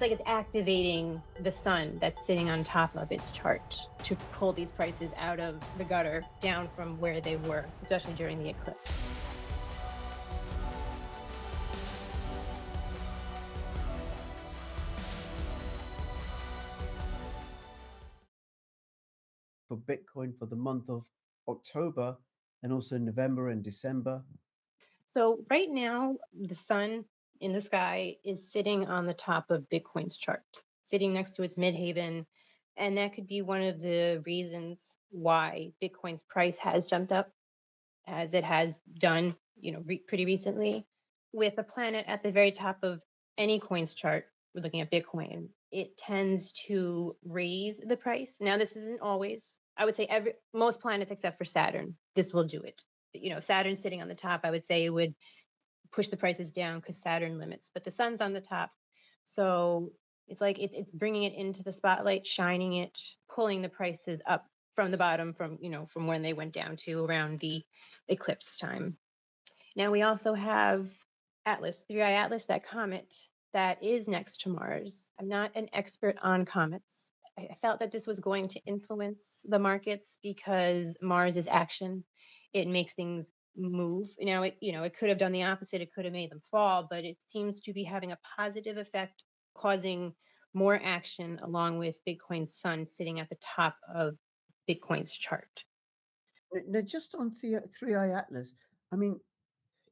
It's like it's activating the sun that's sitting on top of its chart to pull these prices out of the gutter down from where they were, especially during the eclipse. For Bitcoin for the month of October and also November and December? So right now, the sun in the sky is sitting on the top of Bitcoin's chart, sitting next to its midhaven. And that could be one of the reasons why Bitcoin's price has jumped up as it has done, pretty recently. With a planet at the very top of any coin's chart, we're looking at Bitcoin, it tends to raise the price. Now, this isn't always. I would say most planets except for Saturn, this will do it. Saturn sitting on the top, I would say it would push the prices down because Saturn limits, but the sun's on the top. So it's like it's bringing it into the spotlight, shining it, pulling the prices up from the bottom from when they went down to around the eclipse time. Now we also have Atlas, 3i Atlas, that comet that is next to Mars. I'm not an expert on comets. I felt that this was going to influence the markets because Mars is action. It makes things move. Now it could have done the opposite. It could have made them fall, but it seems to be having a positive effect, causing more action along with Bitcoin's sun sitting at the top of Bitcoin's chart. Now, just on 3i Atlas, I mean,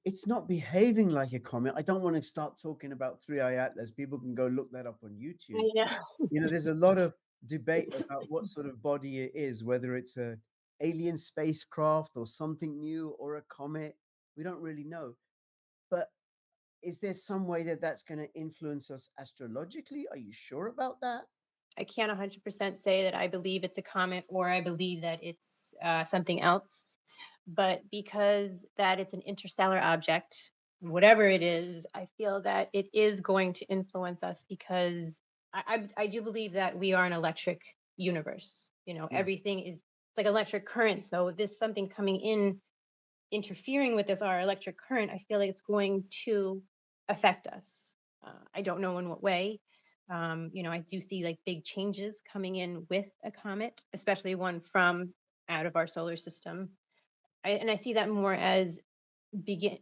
it's not behaving like a comet. I don't want to start talking about 3i Atlas. People can go look that up on YouTube. I know. There's a lot of debate about what sort of body it is, whether it's a alien spacecraft or something new or a comet. We don't really know. But is there some way that that's going to influence us astrologically? Are you sure about that? I can't 100% say that I believe it's a comet or I believe that it's something else. But because that it's an interstellar object, whatever it is, I feel that it is going to influence us because I do believe that we are an electric universe. Yes. Everything is it's like electric current. So if there's something coming in interfering with this, our electric current, I feel like it's going to affect us. I don't know in what way. I do see like big changes coming in with a comet, especially one from out of our solar system. And I see that more as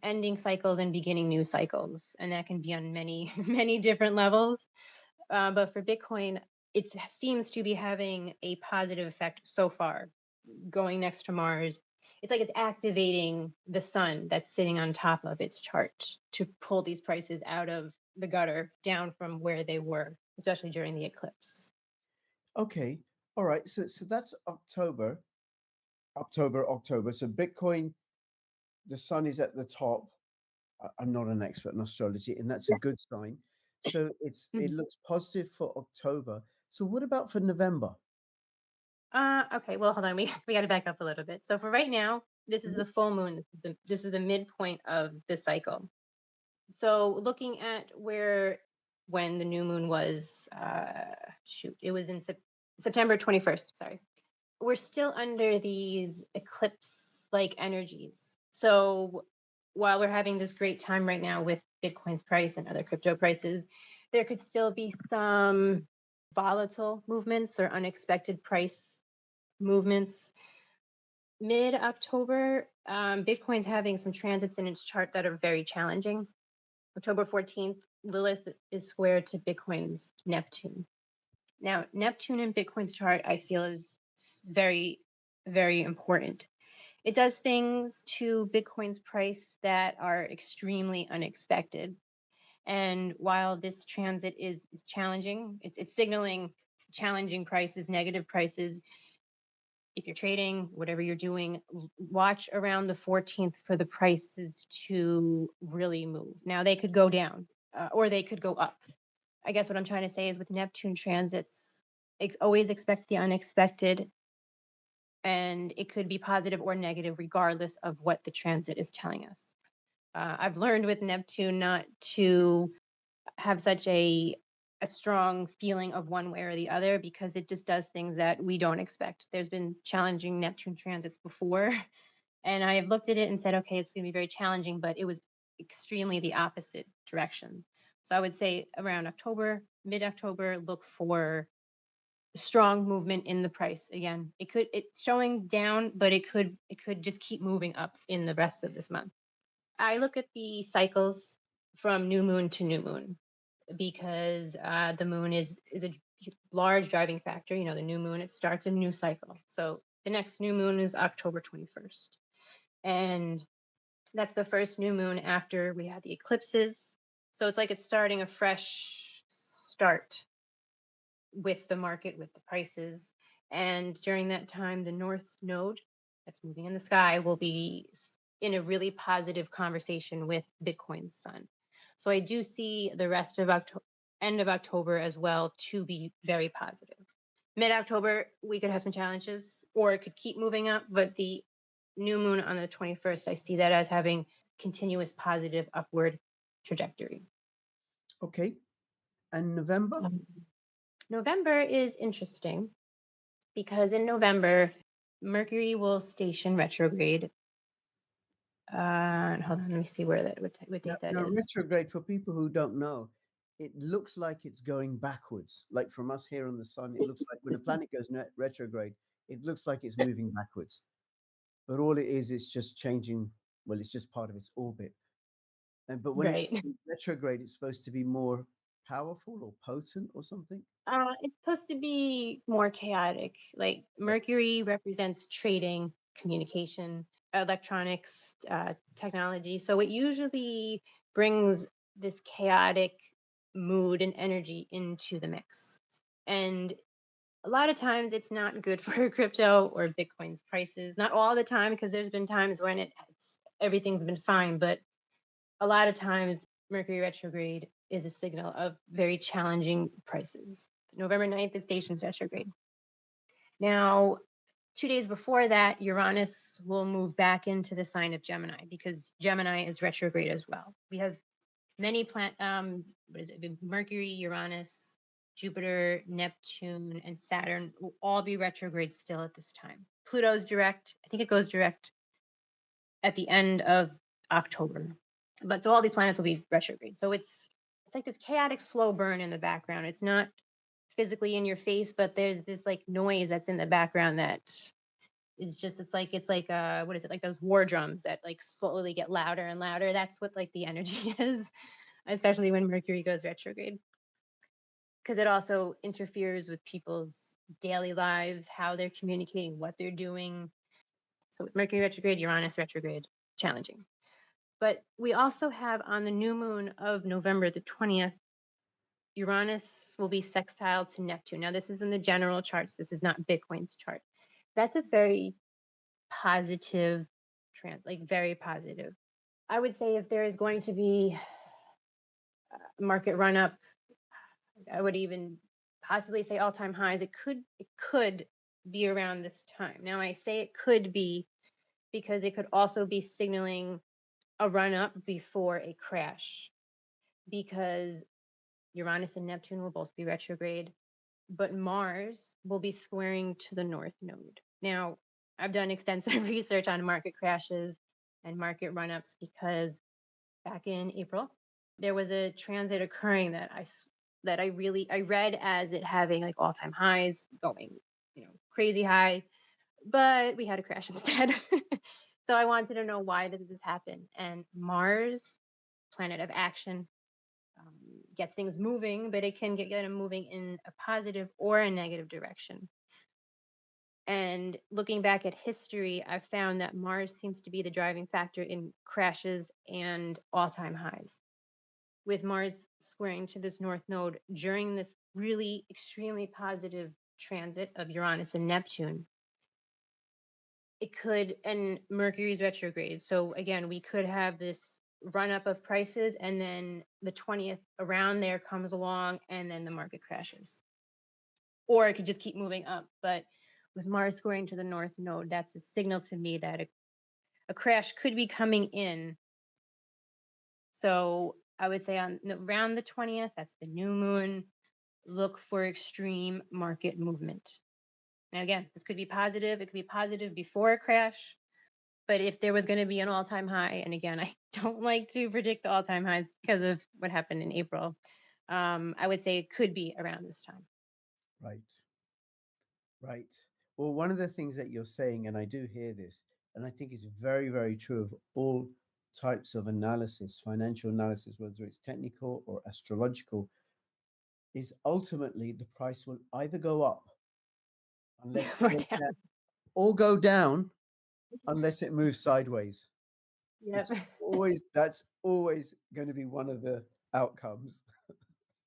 ending cycles and beginning new cycles, and that can be on many many different levels. But for Bitcoin, it seems to be having a positive effect so far, going next to Mars. It's like it's activating the sun that's sitting on top of its chart to pull these prices out of the gutter down from where they were, especially during the eclipse. Okay. All right. So that's October. October. So Bitcoin, the sun is at the top. I'm not an expert in astrology, and that's a Yeah. good sign. So it Mhm. looks positive for October. So what about for November? Okay, well, hold on. We got to back up a little bit. So for right now, this is Mhm. the full moon. This is the midpoint of the cycle. So looking at when the new moon was, it was in September 21st. Sorry, we're still under these eclipse like energies. So while we're having this great time right now with Bitcoin's price and other crypto prices, there could still be some volatile movements or unexpected price movements. Mid October, Bitcoin's having some transits in its chart that are very challenging. October 14th, Lilith is square to Bitcoin's Neptune. Now, Neptune in Bitcoin's chart, I feel, is very, very important. It does things to Bitcoin's price that are extremely unexpected. And while this transit is challenging, it's signaling challenging prices, negative prices. If you're trading, whatever you're doing, watch around the 14th for the prices to really move. Now, they could go down or they could go up. I guess what I'm trying to say is with Neptune transits, always expect the unexpected, and it could be positive or negative regardless of what the transit is telling us. I've learned with Neptune not to have such a strong feeling of one way or the other because it just does things that we don't expect. There's been challenging Neptune transits before, and I have looked at it and said, okay, it's going to be very challenging, but it was extremely the opposite direction. So I would say around October, mid-October, look for strong movement in the price again. It's showing down, but it could just keep moving up in the rest of this month. I look at the cycles from new moon to new moon because the moon is a large driving factor. You know, the new moon, it starts a new cycle. So the next new moon is October 21st. And that's the first new moon after we had the eclipses. So it's like it's starting a fresh start with the market, with the prices. And during that time, the North Node that's moving in the sky will be in a really positive conversation with Bitcoin's sun. So I do see the rest of October, end of October as well, to be very positive. Mid October, we could have some challenges or it could keep moving up, but the new moon on the 21st, I see that as having continuous positive upward trajectory. Okay. And November? Um, November is interesting because in November, Mercury will station retrograde. Hold on, let me see what Now, date that now, is. retrograde, for people who don't know, it looks like it's going backwards. Like from us here on the sun, it looks like when a planet goes retrograde, it looks like it's moving backwards. But all it is just changing. Well, it's just part of its orbit. And but when it Right. goes retrograde, it's supposed to be more powerful or potent or something. It's supposed to be more chaotic. Like Mercury represents trading, communication, electronics, technology. So it usually brings this chaotic mood and energy into the mix. And a lot of times it's not good for crypto or Bitcoin's prices. Not all the time, because there's been times when everything's been fine, but a lot of times Mercury retrograde is a signal of very challenging prices. November 9th is stations retrograde. Now, 2 days before that, Uranus will move back into the sign of Gemini because Gemini is retrograde as well. We have many what is it? Mercury, Uranus, Jupiter, Neptune, and Saturn will all be retrograde still at this time. Pluto's direct. I think it goes direct at the end of October. But so all these planets will be retrograde. So it's like this chaotic slow burn in the background. It's not physically in your face, but there's this like noise that's in the background that is just it's like what is it? Like those war drums that like slowly get louder and louder. That's what like the energy is, especially when Mercury goes retrograde. Because it also interferes with people's daily lives, how they're communicating, what they're doing. So with Mercury retrograde, Uranus retrograde, challenging. But we also have on the new moon of November the 20th, Uranus will be sextile to Neptune. Now, this is in the general charts. This is not Bitcoin's chart. That's a very positive like very positive. I would say if there is going to be a market run up, I would even possibly say all-time highs. It could be around this time. Now, I say it could be because it could also be signaling a run up before a crash because Uranus and Neptune will both be retrograde, but Mars will be squaring to the North Node. Now, I've done extensive research on market crashes and market run-ups because back in April, there was a transit occurring that I read as it having like all-time highs, going, crazy high, but we had a crash instead. So I wanted to know why did this happen? And Mars, planet of action, gets things moving, but it can get them moving in a positive or a negative direction. And looking back at history, I've found that Mars seems to be the driving factor in crashes and all time highs. With Mars squaring to this North Node during this really extremely positive transit of Uranus and Neptune, it could, and Mercury's retrograde. So again, we could have this run up of prices and then the 20th around there comes along and then the market crashes. Or it could just keep moving up. But with Mars squaring to the North Node, that's a signal to me that a crash could be coming in. So I would say on around the 20th, that's the new moon, look for extreme market movement. Now, again, this could be positive. It could be positive before a crash. But if there was going to be an all-time high, and again, I don't like to predict the all-time highs because of what happened in April, I would say it could be around this time. Right. Right. Well, one of the things that you're saying, and I do hear this, and I think it's very, very true of all types of analysis, financial analysis, whether it's technical or astrological, is ultimately the price will either go up unless it Or goes down. down, or go down unless it moves sideways. Yep. It's always that's always going to be one of the outcomes.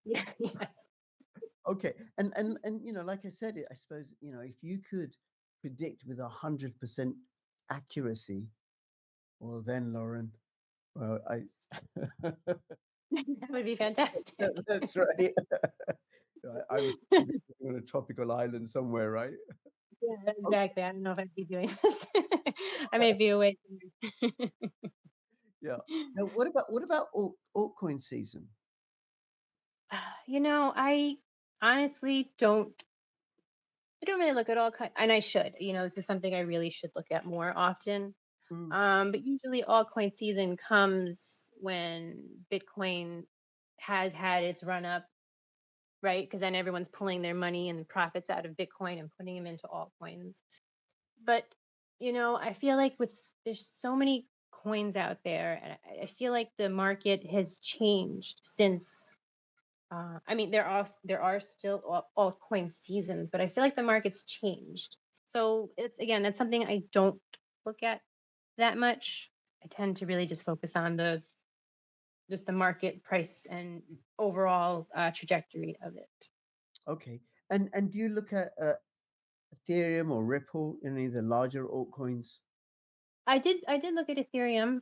Yeah. Yes. Okay, and like I said, I suppose if you could predict with 100% accuracy, well then, Lauren, well I That would be fantastic. that's right. I was on a tropical island somewhere, right? Yeah, Oh, exactly. I don't know if I'd be doing this. I may be away. yeah. Now, what about altcoin season? I honestly don't. I don't really look at all kind, and I should. This is something I really should look at more often. Mm, But usually, altcoin season comes when Bitcoin has had its run up, right? Because then everyone's pulling their money and profits out of Bitcoin and putting them into altcoins. But I feel like there's so many coins out there, and I feel like the market has changed since. I mean, there are still altcoin seasons, but I feel like the market's changed. So that's something I don't look at that much. I tend to really just focus on the market price and overall trajectory of it. okay, and do you look at Ethereum or Ripple, any of the larger altcoins? I did look at Ethereum.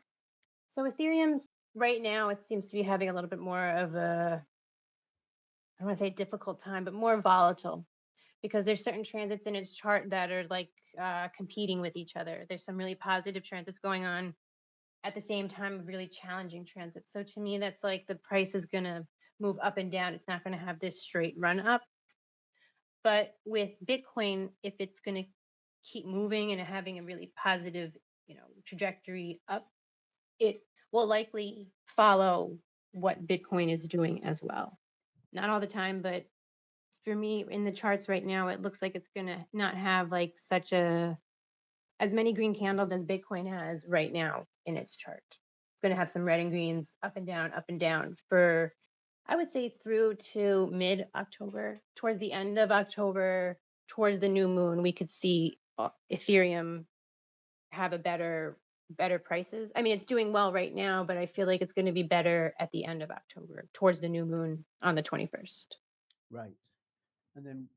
So Ethereum's right now it seems to be having a little bit more of a, I don't want to say difficult time, but more volatile because there's certain transits in its chart that are like competing with each other. There's some really positive transits going on at the same time of really challenging transits. So to me, that's like the price is going to move up and down. It's not going to have this straight run up. But with Bitcoin, if it's going to keep moving and having a really positive, trajectory up, it will likely follow what Bitcoin is doing as well. Not all the time, but for me in the charts right now, it looks like it's going to not have like such a as many green candles as Bitcoin has right now in its chart. It's going to have some red and greens up and down for, I would say, through to mid October. Towards the end of October, towards the new moon, we could see Ethereum have a better prices. I mean, it's doing well right now, but I feel like it's going to be better at the end of October, towards the new moon on the 21st. Right. And then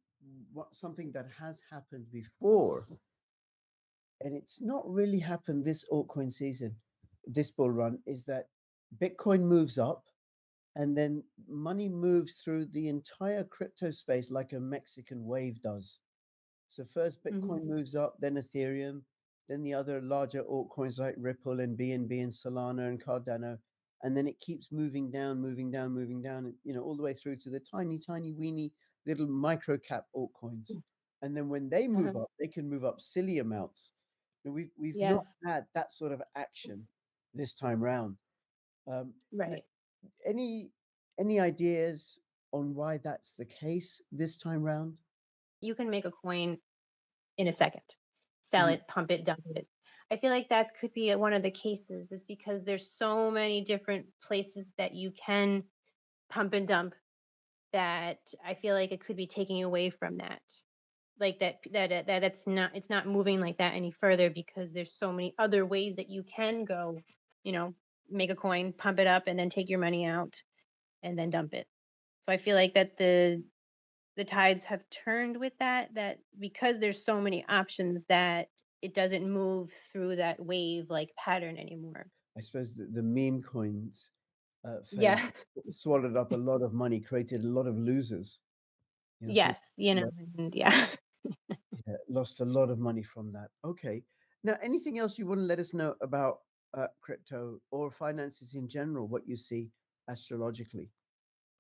what something that has happened before, and it's not really happened this altcoin season, this bull run, is that Bitcoin moves up and then money moves through the entire crypto space like a Mexican wave does. So first Hmm. Bitcoin moves up, then Ethereum, then the other larger altcoins like Ripple and BNB and Solana and Cardano, and then it keeps moving down, moving down, moving down, all the way through to the tiny, tiny, weeny little micro cap altcoins. And then when they Uh-huh. move up, they can move up silly amounts. We've not Yes, had that sort of action this time round. Um, n- right. any ideas on why that's the case this time round? You can make a coin in a second. Sell Mm, it, pump it, dump it. I feel like that could be one of the cases is because there's so many different places that you can pump and dump that I feel like it could be taking away from that. Like that's not it's not moving like that any further because there's so many other ways that you can go, you know, make a coin, pump it up and then take your money out and then dump it. So I feel like that the tides have turned with that because there's so many options that it doesn't move through that wave like pattern anymore. I suppose the meme coins phase Yeah. swallowed up a lot of money, created a lot of losers. People Yes, and yeah. lost a lot of money from that. Okay. Now, anything else you want to let us know about crypto or finances in general, what you see astrologically?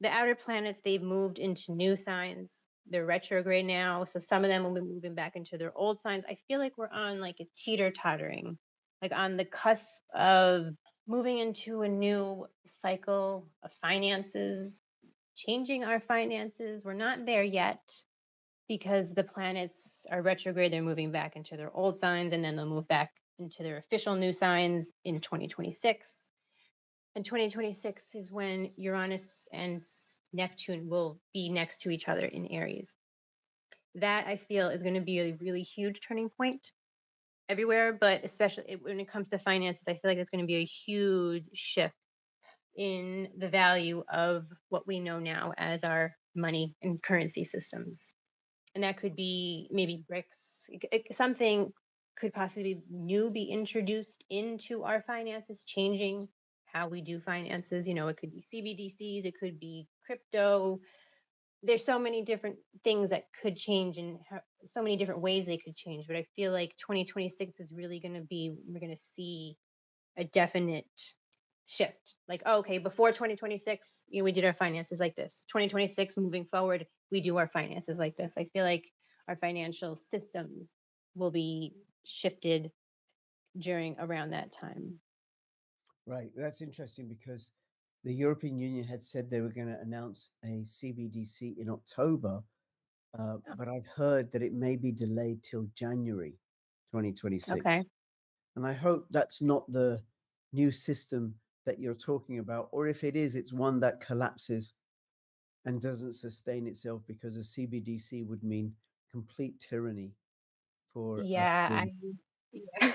The outer planets, they've moved into new signs. They're retrograde now, so some of them will be moving back into their old signs. I feel like we're on like a teeter-tottering, like on the cusp of moving into a new cycle of finances. changing our finances. We're not there yet because the planets are retrograde. They're moving back into their old signs, and then they'll move back into their official new signs in 2026. And 2026 is when Uranus and Neptune will be next to each other in Aries. That I feel is going to be a really huge turning point everywhere, but especially when it comes to finances, I feel like it's going to be a huge shift in the value of what we know now as our money and currency systems. And that could be maybe bricks. Something could possibly new be introduced into our finances, changing how we do finances. It could be CBDCs, it could be crypto. There's so many different things that could change, and so many different ways they could change. But I feel like 2026 is really going to be, we're going to see a definite shift. Like, oh, okay, before 2026, we did our finances like this. 2026, moving forward, we do our finances like this. I feel like our financial systems will be shifted during around that time. Right. That's interesting because the European Union had said they were going to announce a CBDC in October, Oh, but I've heard that it may be delayed till January 2026. okay. And I hope that's not the new system that you're talking about, or if it is, it's one that collapses and doesn't sustain itself because a CBDC would mean complete tyranny for Yeah, all. yeah.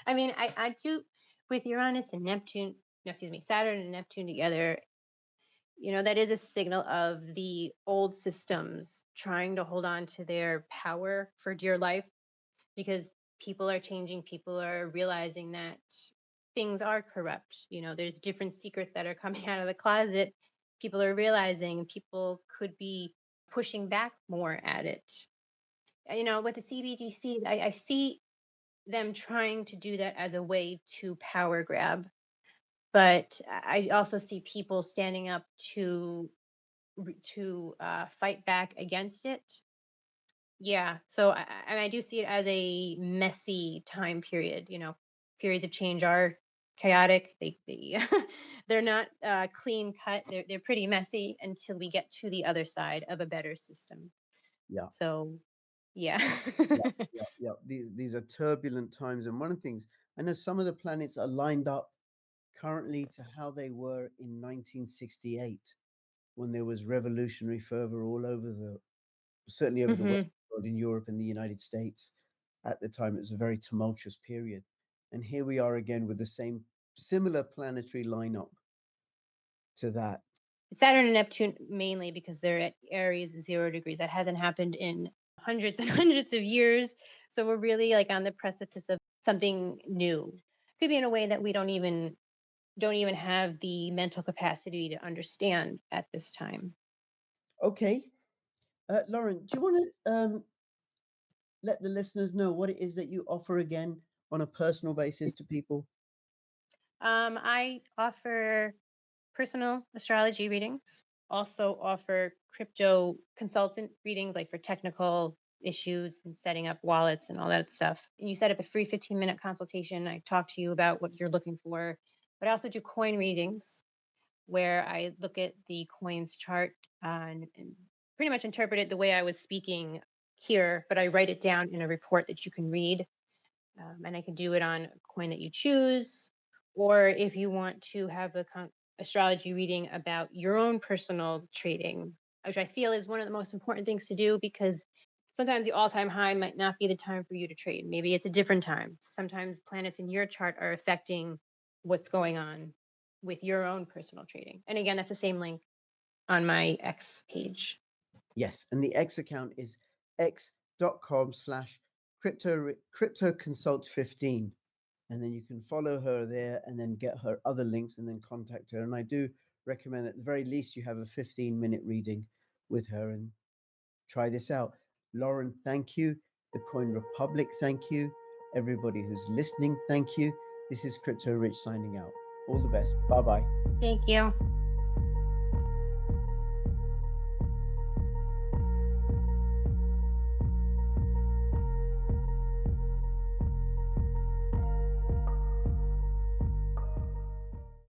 I mean, I do with Uranus and Neptune, no, excuse me, Saturn and Neptune together. That is a signal of the old systems trying to hold on to their power for dear life, because people are changing. People are realizing that things are corrupt. There's different secrets that are coming out of the closet. People are realizing, people could be pushing back more at it. With the CBDC, I see them trying to do that as a way to power grab. But I also see people standing up to fight back against it. Yeah, so I do see it as a messy time period. Periods of change are chaotic. They they're not clean cut. They're pretty messy until we get to the other side of a better system. Yeah. So, yeah. Yeah, yeah, yeah. These are turbulent times, and one of the things I know, some of the planets are lined up currently to how they were in 1968, when there was revolutionary fervor all over certainly over the Hmm. Western world, in Europe and the United States. At the time, it was a very tumultuous period, and here we are again with the same similar planetary lineup to that. Saturn and Neptune mainly because they're at Aries 0 degrees. That hasn't happened in hundreds and hundreds of years. So we're really like on the precipice of something new. Could be in a way that we don't even have the mental capacity to understand at this time. Okay, Lauren, do you want to let the listeners know what it is that you offer again on a personal basis to people? I offer personal astrology readings, also offer crypto consultant readings, like for technical issues and setting up wallets and all that stuff. And you set up a free 15-minute consultation. I talk to you about what you're looking for. But I also do coin readings where I look at the coin's chart and pretty much interpret it the way I was speaking here, but I write it down in a report that you can read. And I can do it on a coin that you choose. Or if you want to have a astrology reading about your own personal trading, which I feel is one of the most important things to do, because sometimes the all-time high might not be the time for you to trade. Maybe it's a different time. Sometimes planets in your chart are affecting what's going on with your own personal trading. And again, that's the same link on my X page. Yes, and the X account is x.com/crypto consult 15. And then you can follow her there and then get her other links and then contact her. And I do recommend at the very least you have a 15-minute reading with her and try this out. Lauren, thank you. The Coin Republic, thank you. Everybody who's listening, thank you. This is Crypto Rich signing out. All the best. Bye bye. Thank you.